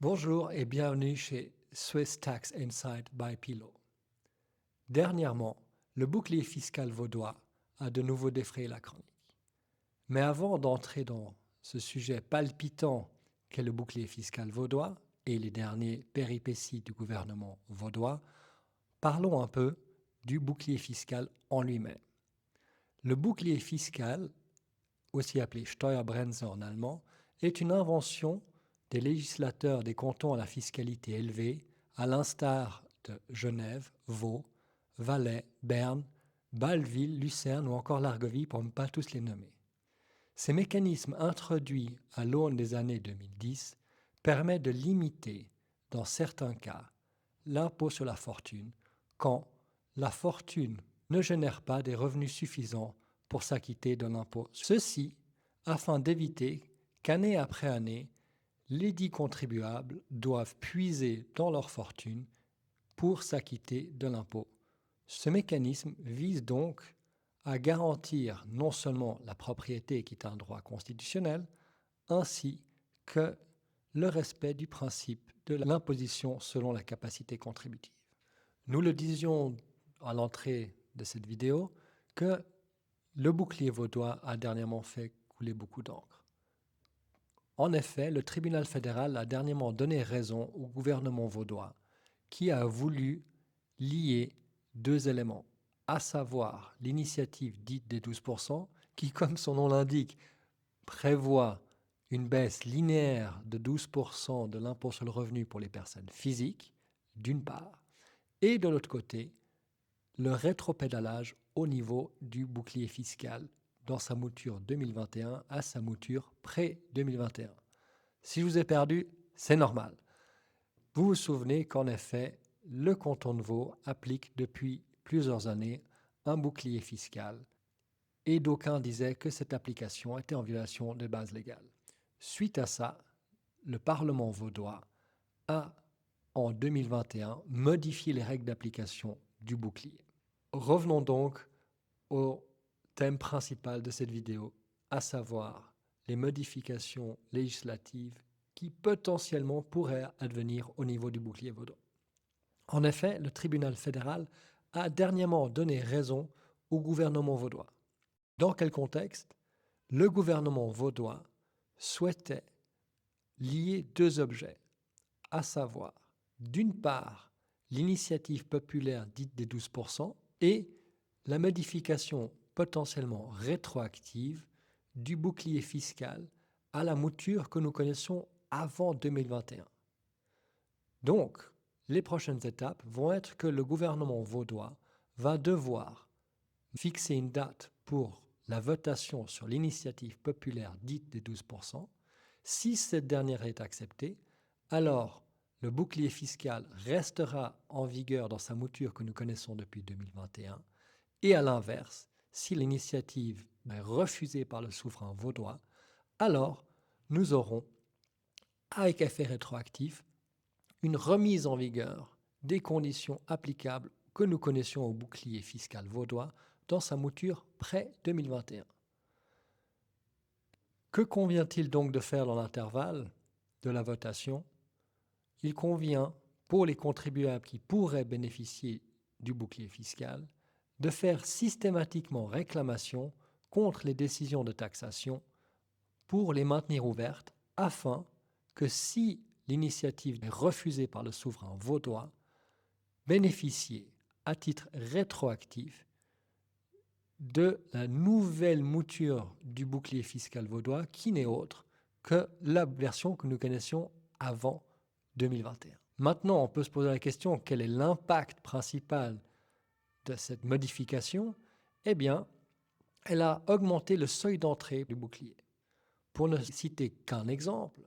Bonjour et bienvenue chez Swiss Tax Insight by Pilo. Dernièrement, le bouclier fiscal vaudois a de nouveau défrayé la chronique. Mais avant d'entrer dans ce sujet palpitant qu'est le bouclier fiscal vaudois et les derniers péripéties du gouvernement vaudois, parlons un peu du bouclier fiscal en lui-même. Le bouclier fiscal, aussi appelé Steuerbremse en allemand, est une invention des législateurs des cantons à la fiscalité élevée, à l'instar de Genève, Vaud, Valais, Berne, Bâle-Ville, Lucerne ou encore l'Argovie, pour ne pas tous les nommer. Ces mécanismes introduits à l'aune des années 2010 permettent de limiter, dans certains cas, l'impôt sur la fortune quand la fortune ne génère pas des revenus suffisants pour s'acquitter de l'impôt. Ceci afin d'éviter qu'année après année, les dits contribuables doivent puiser dans leur fortune pour s'acquitter de l'impôt. Ce mécanisme vise donc à garantir non seulement la propriété qui est un droit constitutionnel, ainsi que le respect du principe de l'imposition selon la capacité contributive. Nous le disions à l'entrée de cette vidéo que le bouclier vaudois a dernièrement fait couler beaucoup d'encre. En effet, le tribunal fédéral a dernièrement donné raison au gouvernement vaudois qui a voulu lier deux éléments, à savoir l'initiative dite des 12%, qui, comme son nom l'indique, prévoit une baisse linéaire de 12% de l'impôt sur le revenu pour les personnes physiques, d'une part, et de l'autre côté, le rétropédalage au niveau du bouclier fiscal dans sa mouture 2021 à sa mouture pré-2021. Si je vous ai perdu, c'est normal. Vous vous souvenez qu'en effet, le canton de Vaud applique depuis plusieurs années un bouclier fiscal et d'aucuns disaient que cette application était en violation des bases légales. Suite à ça, le Parlement vaudois a, en 2021, modifié les règles d'application du bouclier. Revenons donc au thème principal de cette vidéo, à savoir les modifications législatives qui potentiellement pourraient advenir au niveau du bouclier vaudois. En effet, le tribunal fédéral a dernièrement donné raison au gouvernement vaudois. Dans quel contexte? Le gouvernement vaudois souhaitait lier deux objets, à savoir, d'une part, l'initiative populaire dite des 12% et la modification potentiellement rétroactive du bouclier fiscal à la mouture que nous connaissons avant 2021. Donc, les prochaines étapes vont être que le gouvernement vaudois va devoir fixer une date pour la votation sur l'initiative populaire dite des 12%. Si cette dernière est acceptée, alors le bouclier fiscal restera en vigueur dans sa mouture que nous connaissons depuis 2021. Et à l'inverse, si l'initiative est refusée par le souverain vaudois, alors nous aurons, avec effet rétroactif, une remise en vigueur des conditions applicables que nous connaissions au bouclier fiscal vaudois dans sa mouture pré-2021. Que convient-il donc de faire dans l'intervalle de la votation? Il convient, pour les contribuables qui pourraient bénéficier du bouclier fiscal, de faire systématiquement réclamation contre les décisions de taxation pour les maintenir ouvertes afin que si l'initiative est refusée par le souverain vaudois, bénéficier à titre rétroactif de la nouvelle mouture du bouclier fiscal vaudois qui n'est autre que la version que nous connaissions avant 2021. Maintenant, on peut se poser la question, quel est l'impact principal de cette modification? Eh bien, elle a augmenté le seuil d'entrée du bouclier. Pour ne citer qu'un exemple,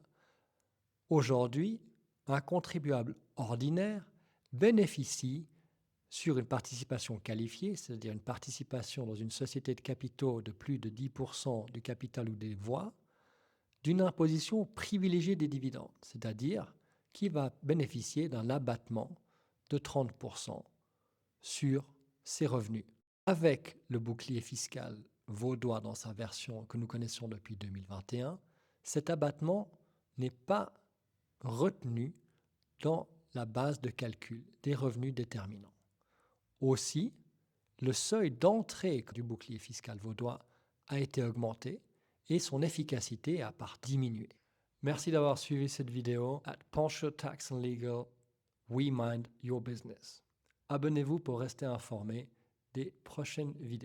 aujourd'hui, un contribuable ordinaire bénéficie sur une participation qualifiée, c'est-à-dire une participation dans une société de capitaux de plus de 10% du capital ou des voix, d'une imposition privilégiée des dividendes, c'est-à-dire qui va bénéficier d'un abattement de 30% sur ses revenus. Avec le bouclier fiscal vaudois dans sa version que nous connaissons depuis 2021, cet abattement n'est pas retenus dans la base de calcul des revenus déterminants. Aussi, le seuil d'entrée du bouclier fiscal vaudois a été augmenté et son efficacité a par diminué. Merci d'avoir suivi cette vidéo. At Pancho Tax and Legal, we mind your business. Abonnez-vous pour rester informé des prochaines vidéos.